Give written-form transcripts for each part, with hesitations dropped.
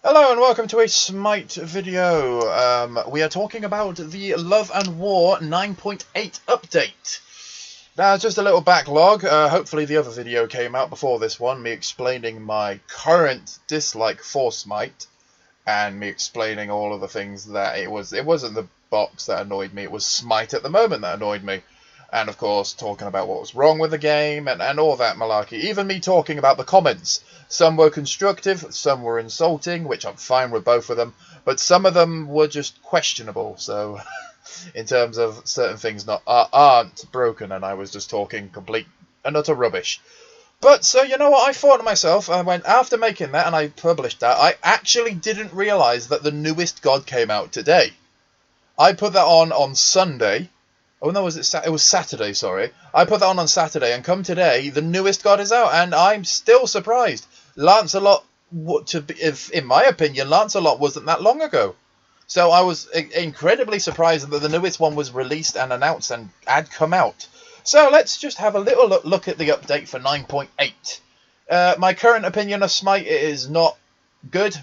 Hello and welcome to a Smite video. We are talking about the Love and War 9.8 update. Now, just a little backlog. Hopefully the other video came out before this one, me explaining my current dislike for Smite, and me explaining all of the things that it wasn't the box that annoyed me, it was Smite at the moment that annoyed me. And of course, talking about what was wrong with the game and all that malarkey. Even me talking about the comments. Some were constructive, some were insulting, which I'm fine with both of them. But some of them were just questionable. So, in terms of certain things aren't broken, and I was just talking complete and utter rubbish. But, so, you know what, I thought to myself, after making that and I published that, I actually didn't realise that the newest God came out today. I put that on Sunday. Oh no, it was Saturday, sorry. I put that on Saturday, and come today, the newest God is out, and I'm still surprised. Lancelot, in my opinion, Lancelot wasn't that long ago. So I was incredibly surprised that the newest one was released and announced and had come out. So let's just have a little look at the update for 9.8. My current opinion of Smite, it is not good.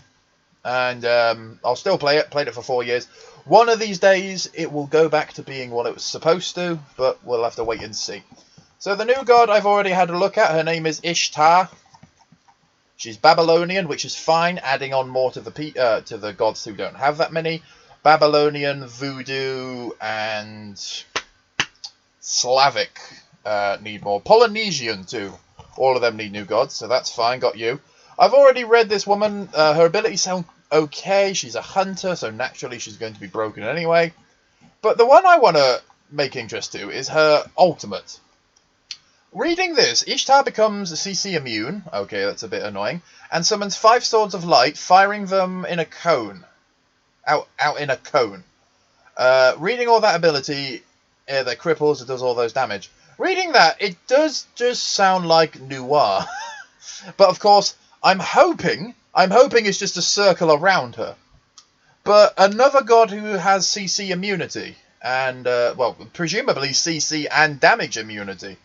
And I'll still play it. Played it for 4 years. One of these days, it will go back to being what it was supposed to, but we'll have to wait and see. So the new god I've already had a look at. Her name is Ishtar. She's Babylonian, which is fine. Adding on more to the gods who don't have that many. Babylonian, Voodoo, and Slavic need more. Polynesian too. All of them need new gods, so that's fine. Got you. I've already read this woman. Her abilities sound okay. She's a hunter, so naturally she's going to be broken anyway. But the one I want to make interest to is her ultimate. Reading this, Ishtar becomes CC immune. Okay, that's a bit annoying. And summons 5 swords of light, firing them in a cone. Out in a cone. Reading all that ability, that cripples, it does all those damage. Reading that, it does just sound like Noir. But of course, I'm hoping it's just a circle around her. But another god who has CC immunity, and, well, presumably CC and damage immunity.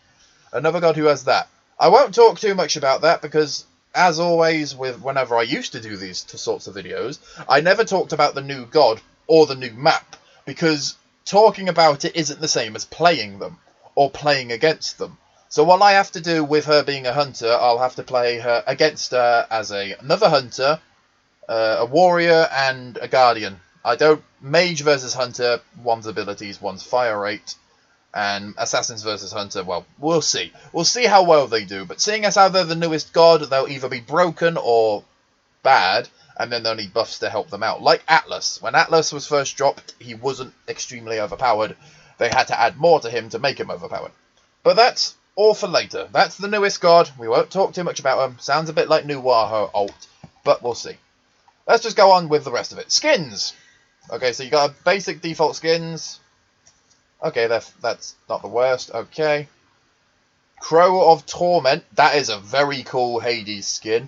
Another god who has that. I won't talk too much about that because, as always, whenever I used to do these sorts of videos, I never talked about the new god or the new map, because talking about it isn't the same as playing them, or playing against them. So what I have to do with her being a hunter, I'll have to play her against her as another hunter, a warrior, and a guardian. I don't mage versus hunter, one's abilities, one's fire rate, and assassins versus hunter. Well, we'll see. We'll see how well they do. But seeing as how they're the newest god, they'll either be broken or bad, and then they'll need buffs to help them out. Like Atlas. When Atlas was first dropped, he wasn't extremely overpowered. They had to add more to him to make him overpowered. But that's all for later. That's the newest god. We won't talk too much about him. Sounds a bit like Noir, her ult, but we'll see. Let's just go on with the rest of it. Skins. Okay, so you got a basic default skins. Okay, that's not the worst. Okay. Crow of Torment. That is a very cool Hades skin.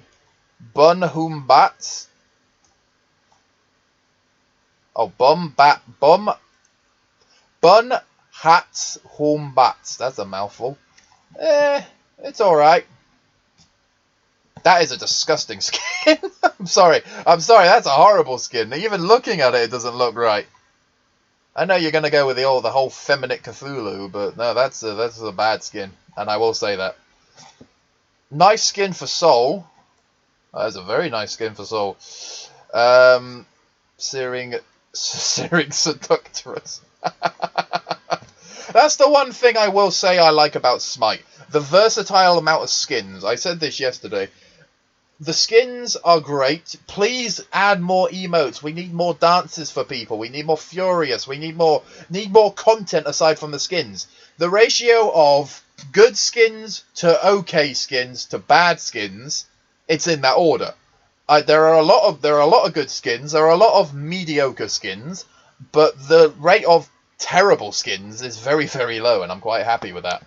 Bun Humbat. Oh, Bun Hat Humbat. That's a mouthful. It's alright. That is a disgusting skin. I'm sorry, that's a horrible skin. Even looking at it, it doesn't look right. I know you're going to go with the whole feminine Cthulhu, but no, that's a bad skin, and I will say that. Nice skin for Soul. That's a very nice skin for Soul. Searing Seductress. That's the one thing I will say I like about Smite. The versatile amount of skins. I said this yesterday. The skins are great. Please add more emotes. We need more dances for people. We need more Furious. We need more content aside from the skins. The ratio of good skins to okay skins to bad skins, it's in that order. There are a lot of good skins. There are a lot of mediocre skins, but the rate of terrible skins is very, very low, and I'm quite happy with that.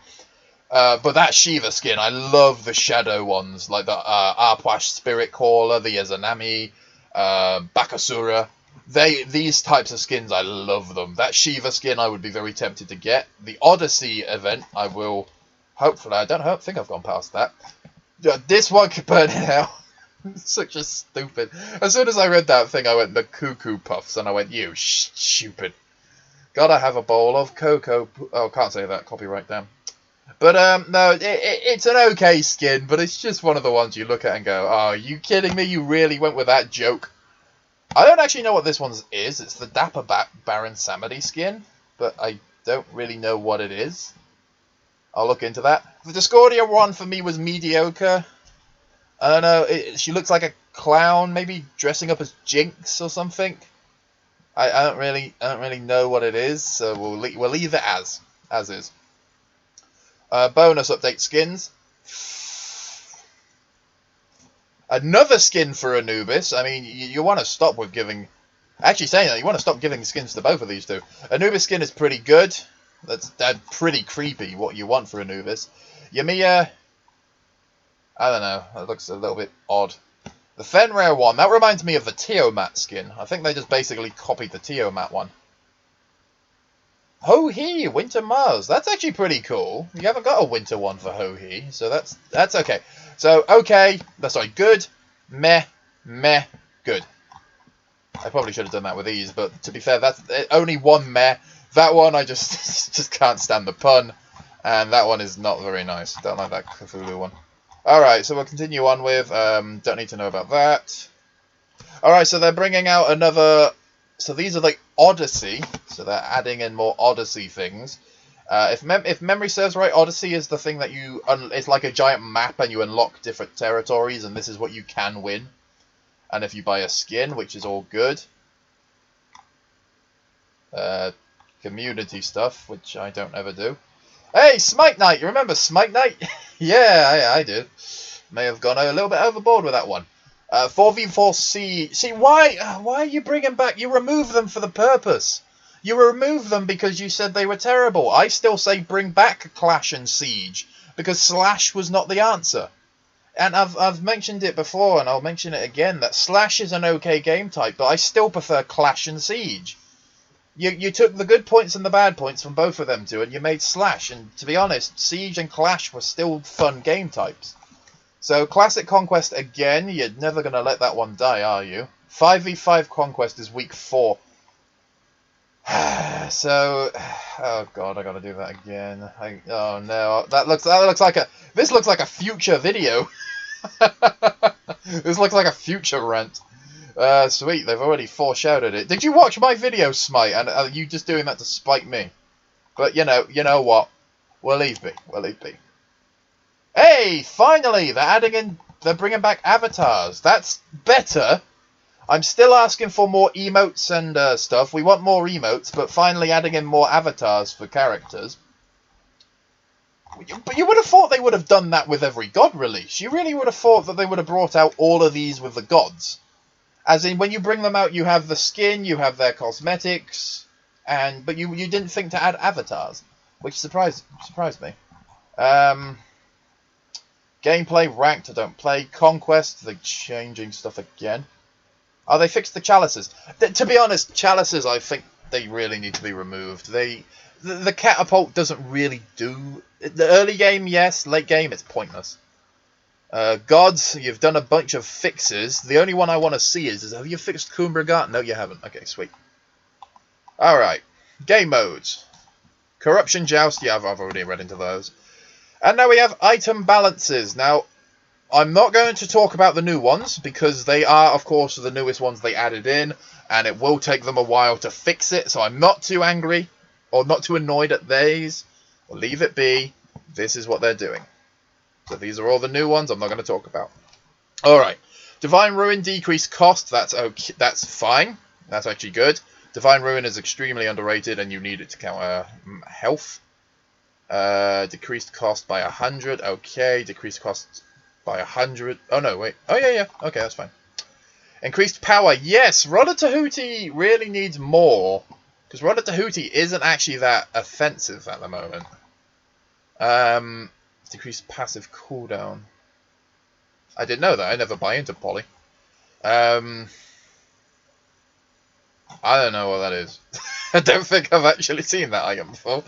But that Shiva skin, I love the shadow ones, like the Arpwash Spirit Caller, the Yazanami, Bakasura. These types of skins, I love them. That Shiva skin, I would be very tempted to get. The Odyssey event, I will, hopefully, I don't think I've gone past that. This one could burn in hell. Such a stupid. As soon as I read that thing, I went, the cuckoo puffs, and I went, you stupid. Gotta have a bowl of cocoa. Oh, can't say that. Copyright, damn. But, no, it's an okay skin, but it's just one of the ones you look at and go, oh, are you kidding me? You really went with that joke? I don't actually know what this one is. It's the Dapper Baron Samedi skin, but I don't really know what it is. I'll look into that. The Discordia one for me was mediocre. I don't know. She looks like a clown, maybe dressing up as Jinx or something. I don't really know what it is, so we'll leave it as is. Bonus update skins. Another skin for Anubis. I mean, you want to stop with giving... Actually, saying that, you want to stop giving skins to both of these two. Anubis skin is pretty good. That's pretty creepy, what you want for Anubis. Yamiya... I don't know. That looks a little bit odd. The Fenrir one, that reminds me of the Tiamat skin. I think they just basically copied the Tiamat one. Ho-He, Winter Mars. That's actually pretty cool. You haven't got a winter one for Ho-He, so that's okay. So, okay, that's sorry, good, meh, good. I probably should have done that with these, but to be fair, that's only one meh. That one, I just can't stand the pun, and that one is not very nice. Don't like that Cthulhu one. Alright, so we'll continue on with, don't need to know about that. Alright, so they're bringing out another, so these are like Odyssey, so they're adding in more Odyssey things. If memory serves right, Odyssey is the thing that it's like a giant map and you unlock different territories, and this is what you can win. And if you buy a skin, which is all good. Community stuff, which I don't ever do. Hey, Smite Night! You remember Smite Night? Yeah, I do. May have gone a little bit overboard with that one. 4v4 Siege. See, why are you bringing back... You remove them for the purpose. You remove them because you said they were terrible. I still say bring back Clash and Siege, because Slash was not the answer. And I've mentioned it before, and I'll mention it again, that Slash is an okay game type, but I still prefer Clash and Siege. You took the good points and the bad points from both of them two, and you made Slash, and to be honest, Siege and Clash were still fun game types. So, Classic Conquest again, you're never going to let that one die, are you? 5v5 Conquest is week 4. So, oh god, I gotta do that again. Oh no, this looks like a future video. This looks like a future rant. Sweet, they've already foreshadowed it. Did you watch my video, Smite? And are you just doing that to spite me? But you know what? We'll leave be. Hey, finally, they're bringing back avatars. That's better. I'm still asking for more emotes and stuff. We want more emotes, but finally adding in more avatars for characters. But you would have thought they would have done that with every god release. You really would have thought that they would have brought out all of these with the gods. As in, when you bring them out, you have the skin, you have their cosmetics, but you didn't think to add avatars, which surprised me. Gameplay, ranked, I don't play. Conquest, they're changing stuff again. Oh, they fixed the chalices. To be honest, chalices, I think they really need to be removed. The catapult doesn't really do... The early game, yes. Late game, it's pointless. Gods, you've done a bunch of fixes. The only one I want to see is have you fixed Kumbragat? No, you haven't. Okay, sweet. Alright. Game modes. Corruption Joust, yeah, I've already read into those. And now we have item balances. Now, I'm not going to talk about the new ones, because they are, of course, the newest ones they added in, and it will take them a while to fix it, so I'm not too angry, or not too annoyed at these. We'll leave it be. This is what they're doing. So these are all the new ones I'm not going to talk about. Alright. Divine Ruin decreased cost. That's okay. That's fine. That's actually good. Divine Ruin is extremely underrated, and you need it to counter health. Decreased cost by 100. Okay. Decreased cost by 100. Oh, no, wait. Oh, yeah. Okay, that's fine. Increased power. Yes, Rodder Tahuti really needs more. Because Rodder Tahuti isn't actually that offensive at the moment. Decreased passive cooldown. I didn't know that. I never buy into Poly. I don't know what that is. I don't think I've actually seen that item before.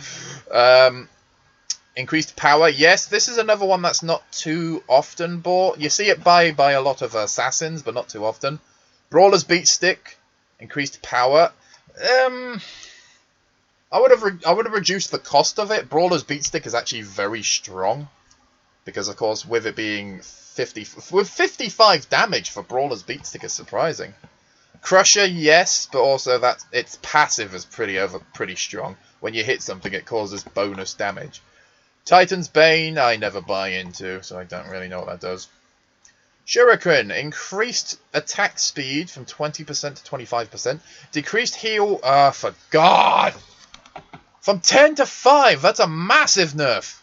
Increased power. Yes, this is another one that's not too often bought. You see it by a lot of assassins, but not too often. Brawler's Beat Stick. Increased power. I would have reduced the cost of it. Brawler's Beat Stick is actually very strong. Because, of course, with it being 55 damage for Brawler's Beat Stick is surprising. Crusher, yes, but also that its passive is pretty strong. When you hit something, it causes bonus damage. Titan's Bane, I never buy into, so I don't really know what that does. Shuriken, increased attack speed from 20% to 25%. Decreased heal, for God! From 10 to 5, that's a massive nerf!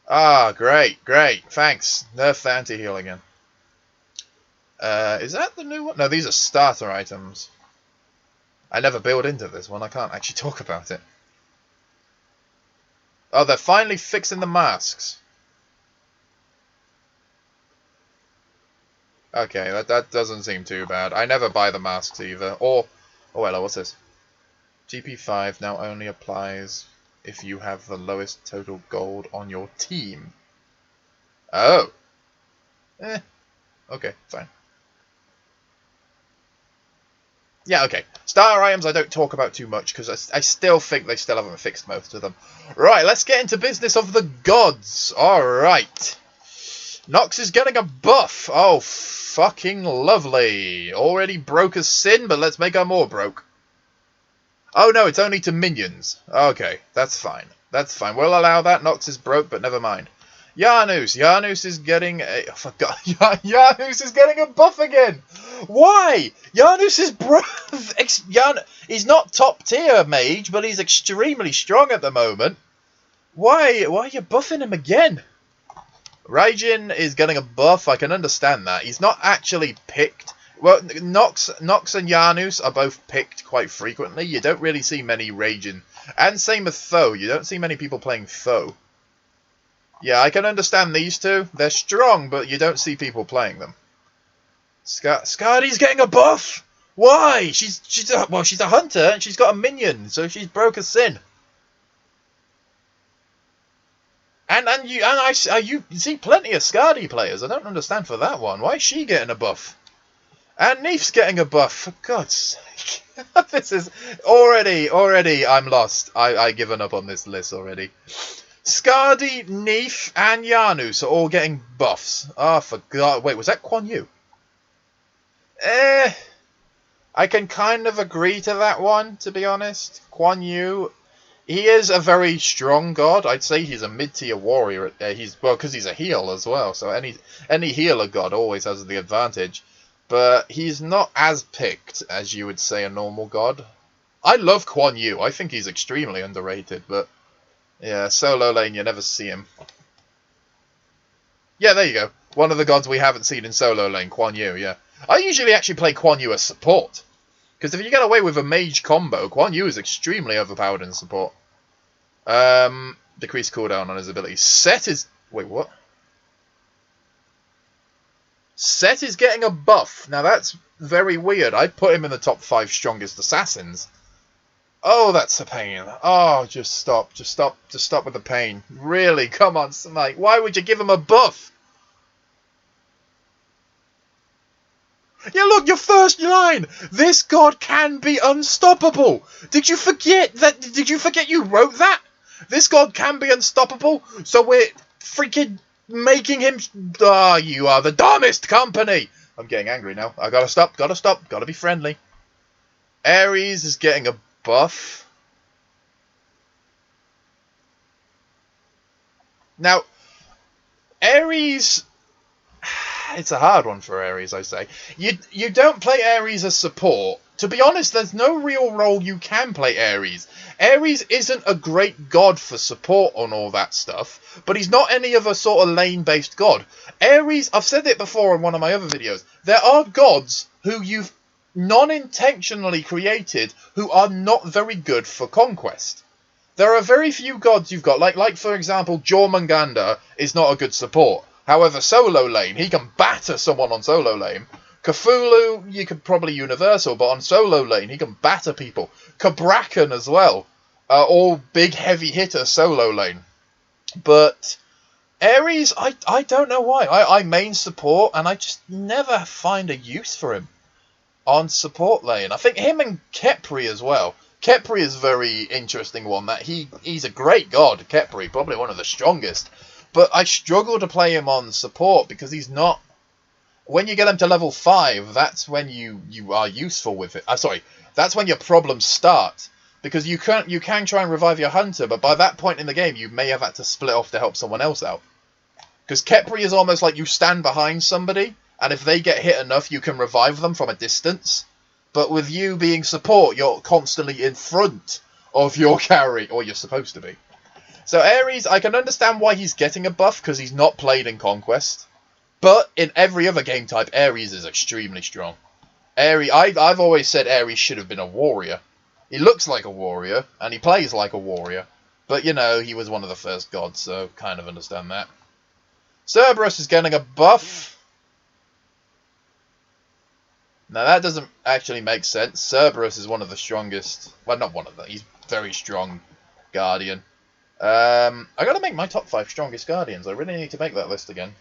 Ah, great, thanks. Nerf the anti-heal again. Is that the new one? No, these are starter items. I never build into this one, I can't actually talk about it. Oh, they're finally fixing the masks. Okay, that doesn't seem too bad. I never buy the masks either. Or, oh hello, what's this? GP5 now only applies if you have the lowest total gold on your team. Oh. Okay, fine. Yeah, okay. Starter items I don't talk about too much because I still think they still haven't fixed most of them. Right, let's get into business of the gods. Alright. Nox is getting a buff. Oh, fucking lovely. Already broke as sin, but let's make her more broke. Oh no, it's only to minions. Okay, that's fine. That's fine. We'll allow that. Nox is broke, but never mind. Janus is getting a... Oh, for God. Janus is getting a buff again. Why? Janus is broke. He's not top tier mage, but he's extremely strong at the moment. Why are you buffing him again? Raijin is getting a buff. I can understand that. He's not actually picked. Well, Nox and Janus are both picked quite frequently. You don't really see many Raijin. And same with Tho. You don't see many people playing Tho. Yeah, I can understand these two. They're strong, but you don't see people playing them. Skadi's getting a buff! Why? She's a hunter, and she's got a minion, so she's broke a sin. And you see plenty of Skadi players. I don't understand for that one. Why is she getting a buff? And Neef's getting a buff, for God's sake. This is... Already, I'm lost. I've given up on this list already. Skadi, Neef, and Janus are all getting buffs. Oh, for God. Wait, was that Quan Yu? I can kind of agree to that one, to be honest. Quan Yu, he is a very strong god. I'd say he's a mid-tier warrior. Because he's a heal as well. So any healer god always has the advantage. But he's not as picked as you would say a normal god. I love Quan Yu. I think he's extremely underrated, but... Yeah, solo lane, you never see him. Yeah, there you go. One of the gods we haven't seen in solo lane, Quan Yu, yeah. I usually actually play Quan Yu as support. Because if you get away with a mage combo, Quan Yu is extremely overpowered in support. Decreased cooldown on his abilities. Set is... Wait, what? Set is getting a buff. Now that's very weird. I'd put him in the top 5 strongest assassins. Oh, that's a pain. Oh, just stop with the pain. Really, come on, Smite. Why would you give him a buff? Yeah, look, your first line. This god can be unstoppable. Did you forget that? Did you forget you wrote that? This god can be unstoppable. So we're freaking making him... Ah, you are the dumbest company. I'm getting angry now. I gotta stop. Gotta be friendly. Ares is getting a buff. Now, Ares... It's a hard one for Ares, I say. You don't play Ares as support. To be honest, there's no real role you can play Ares. Ares isn't a great god for support on all that stuff, but he's not any of a sort of lane-based god. Ares, I've said it before in one of my other videos, there are gods who you've non-intentionally created who are not very good for conquest. There are very few gods you've got, like for example, Jormungandr is not a good support. However, solo lane, he can batter someone on solo lane. Cthulhu, you could probably universal, but on solo lane, he can batter people. Cabrakan as well. All big heavy hitter solo lane. But Ares, I don't know why. I main support and I just never find a use for him on support lane. I think him and Khepri as well. Khepri is a very interesting one. That he's a great god, Khepri, probably one of the strongest. But I struggle to play him on support because he's not. When you get him to level 5, that's when you are useful with it. Sorry, that's when your problems start. Because you can try and revive your hunter, but by that point in the game, you may have had to split off to help someone else out. Because Khepri is almost like you stand behind somebody, and if they get hit enough, you can revive them from a distance. But with you being support, you're constantly in front of your carry, or you're supposed to be. So Ares, I can understand why he's getting a buff, because he's not played in Conquest. But in every other game type, Ares is extremely strong. I've always said Ares should have been a warrior. He looks like a warrior, and he plays like a warrior. But, you know, he was one of the first gods, so kind of understand that. Cerberus is getting a buff. Now, that doesn't actually make sense. Cerberus is one of the strongest... Well, not one of them. He's very strong Guardian. I gotta make my top 5 strongest Guardians. I really need to make that list again.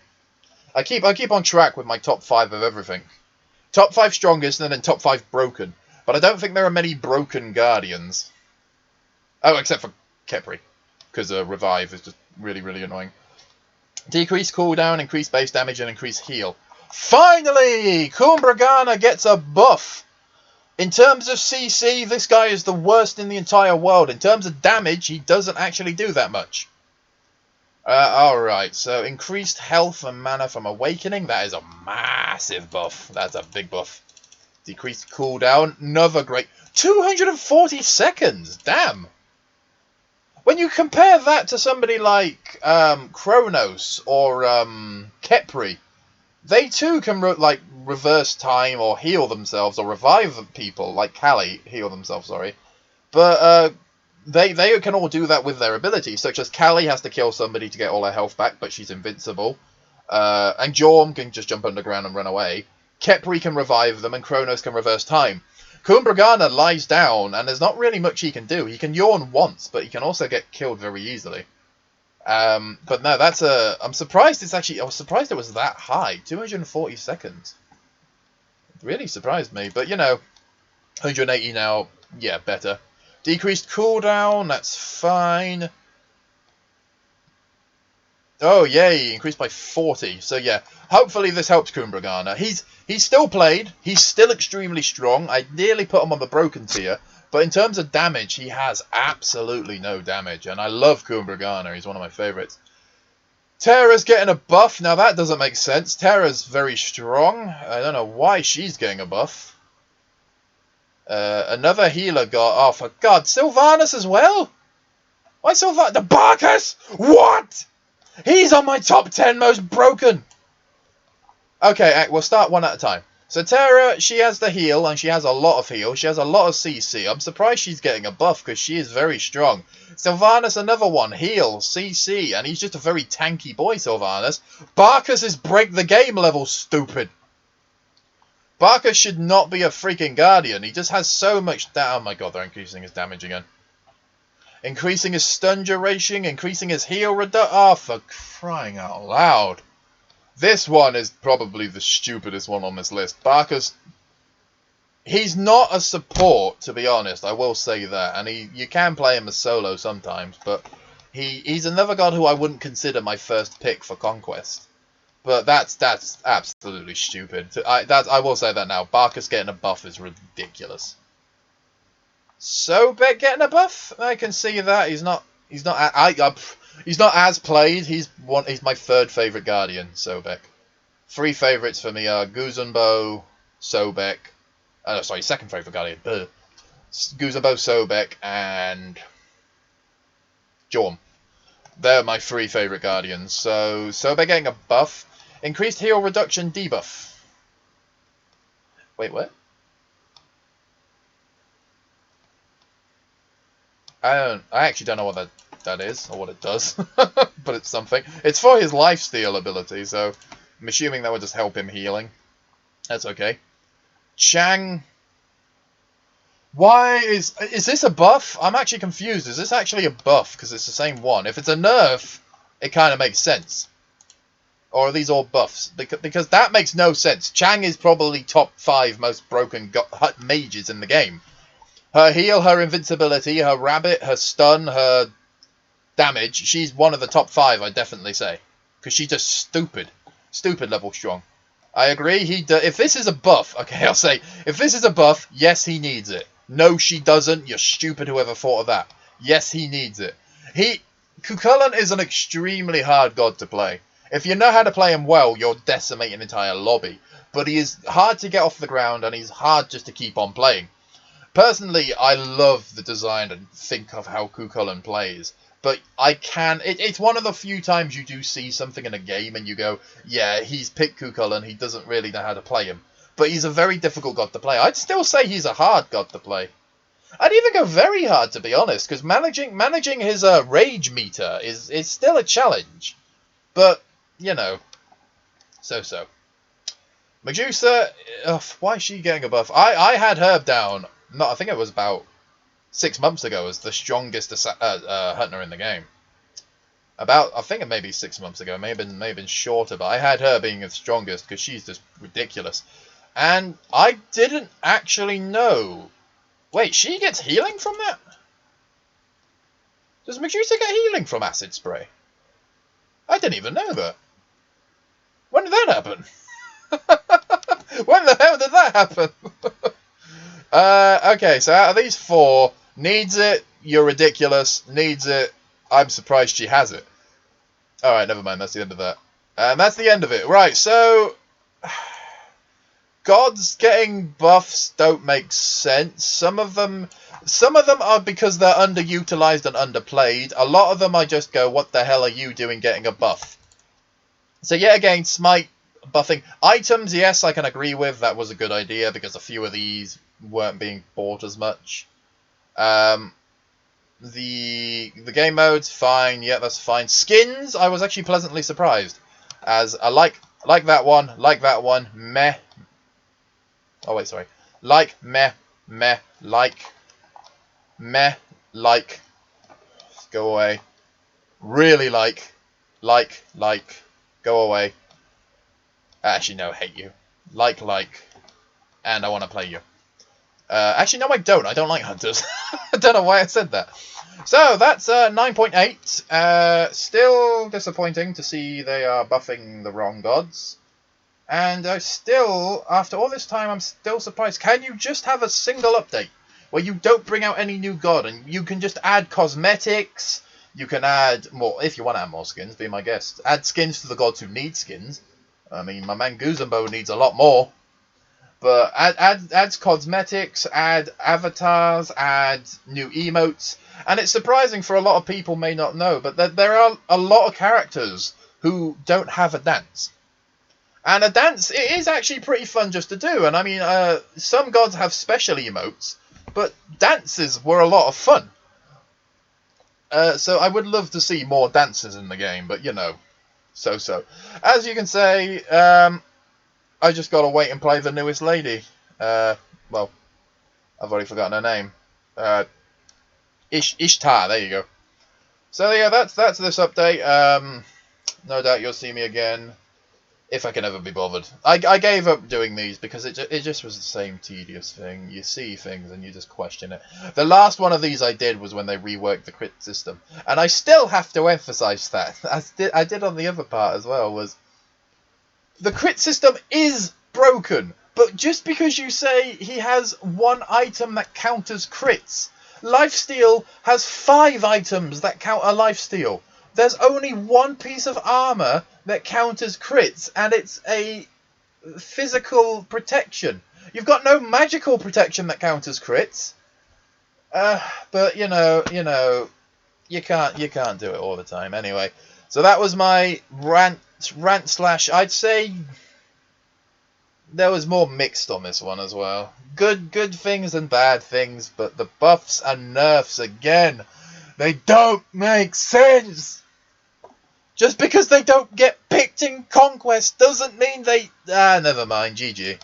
I keep on track with my top 5 of everything. Top 5 strongest, and then top 5 broken. But I don't think there are many broken Guardians. Oh, except for Khepri. Because Revive is just really, really annoying. Decrease cooldown, increase base damage, and increase heal. Finally! Kumbragana gets a buff. In terms of CC, this guy is the worst in the entire world. In terms of damage, he doesn't actually do that much. Alright, so increased health and mana from Awakening. That is a massive buff. That's a big buff. Decreased cooldown. Another great... 240 seconds! Damn! When you compare that to somebody like Kronos or Khepri, they too can reverse time or heal themselves or revive people, like Kali, heal themselves, sorry. But they can all do that with their abilities, such as Kali has to kill somebody to get all her health back, but she's invincible. And Jorm can just jump underground and run away. Khepri can revive them, and Kronos can reverse time. Kumbragana lies down, and there's not really much he can do. He can yawn once, but he can also get killed very easily. But no, that's a... I'm surprised it's actually... I was surprised it was that high. 240 seconds. It really surprised me. But, you know, 180 now, yeah, better. Decreased cooldown, that's fine. Oh, yay, increased by 40. So, yeah, hopefully this helps Kumbragana. He's still played. He's still extremely strong. I nearly put him on the broken tier. But in terms of damage, he has absolutely no damage. And I love Kumbragana. He's one of my favourites. Terra's getting a buff. Now, that doesn't make sense. Terra's very strong. I don't know why she's getting a buff. Another healer got... Oh, for God. Sylvanas as well? Why Sylvanas? The Barkus? What? He's on my top 10 most broken. Okay, we'll start one at a time. So Terra, she has the heal, and she has a lot of heal. She has a lot of CC. I'm surprised she's getting a buff, because she is very strong. Sylvanas, another one. Heal, CC, and he's just a very tanky boy, Sylvanas. Barkus is break the game level, stupid. Barkus should not be a freaking Guardian. He just has so much... Oh my God, they're increasing his damage again. Increasing his stun duration, increasing his heal reduction. Oh, for crying out loud. This one is probably the stupidest one on this list. Barkus, he's not a support, to be honest. I will say that. And you can play him as solo sometimes. But he's another god who I wouldn't consider my first pick for Conquest. But that's absolutely stupid. I will say that now. Barkus getting a buff is ridiculous. Sobek getting a buff? I can see that. He's not as played. He's my third favourite Guardian, Sobek. 3 favourites for me are Guzunbo, Sobek. Oh, no, sorry, second favourite Guardian. Guzunbo, Sobek, and Jorm. They're my 3 favourite Guardians. So Sobek getting a buff. Increased heal reduction debuff. Wait, what? I actually don't know what that is, or what it does, but it's something. It's for his lifesteal ability, so I'm assuming that would just help him healing. That's okay. Chang. Why is this a buff? I'm actually confused. Is this actually a buff? Because it's the same one. If it's a nerf, it kind of makes sense. Or are these all buffs? Because that makes no sense. Chang is probably top 5 most broken mages in the game. Her heal, her invincibility, her rabbit, her stun, her damage. She's one of the top 5, I'd definitely say. Because she's just stupid. Stupid level strong. I agree. If this is a buff, okay, I'll say, if this is a buff, yes, he needs it. No, she doesn't. You're stupid, whoever thought of that. Yes, he needs it. Cuchulainn is an extremely hard god to play. If you know how to play him well, you'll decimate an entire lobby. But he is hard to get off the ground, and he's hard just to keep on playing. Personally, I love the design and think of how Cuchulainn plays. But it's one of the few times you do see something in a game and you go, yeah, he's picked Cuchulainn, he doesn't really know how to play him. But he's a very difficult god to play. I'd still say he's a hard god to play. I'd even go very hard, to be honest, because managing his rage meter is still a challenge. But, you know, so. Medusa, why is she getting a buff? I had her down, I think it was about 6 months ago, as the strongest hunter in the game. I think it may be 6 months ago, may have been shorter, but I had her being the strongest because she's just ridiculous. And I didn't actually know. Wait, she gets healing from that? Does Medusa get healing from acid spray? I didn't even know that. When did that happen? When the hell did that happen? Okay, so out of these 4, needs it, you're ridiculous. Needs it, I'm surprised she has it. Alright, never mind, that's the end of that. And that's the end of it. Right, so gods getting buffs don't make sense. Some of them are because they're underutilized and underplayed. A lot of them I just go, what the hell are you doing getting a buff? So yet again, Smite buffing. Items, yes, I can agree with. That was a good idea because a few of these weren't being bought as much. The game modes, fine. Yeah, that's fine. Skins, I was actually pleasantly surprised. As I like that one, meh. Oh, wait, sorry. Like, meh, like. Go away. Really like. Go away. Actually, no, hate you. Like. And I want to play you. Actually, no, I don't. I don't like hunters. I don't know why I said that. So, that's 9.8. Still disappointing to see they are buffing the wrong gods. And after all this time, I'm still surprised. Can you just have a single update where you don't bring out any new god and you can just add cosmetics? You can add more, if you want to add more skins, be my guest. Add skins to the gods who need skins. I mean, my man Guzumbo needs a lot more. But add cosmetics, add avatars, add new emotes. And it's surprising for a lot of people may not know, but there are a lot of characters who don't have a dance. And a dance, it is actually pretty fun just to do. And I mean, some gods have special emotes, but dances were a lot of fun. So I would love to see more dances in the game, but you know, so. As you can say, I just gotta wait and play the newest lady. Well, I've already forgotten her name. Ishtar, there you go. So yeah, that's this update. No doubt you'll see me again. If I can ever be bothered. I gave up doing these because it just was the same tedious thing. You see things and you just question it. The last one of these I did was when they reworked the crit system. And I still have to emphasize that. I did on the other part as well, was the crit system is broken. But just because you say he has one item that counters crits, Lifesteal has 5 items that counter Lifesteal. There's only one piece of armor that counters crits, and it's a physical protection. You've got no magical protection that counters crits. But you know, you can't do it all the time. Anyway, so that was my rant slash. I'd say there was more mixed on this one as well. Good things and bad things, but the buffs and nerfs again, they don't make sense. Just because they don't get picked in Conquest doesn't mean they... never mind, GG.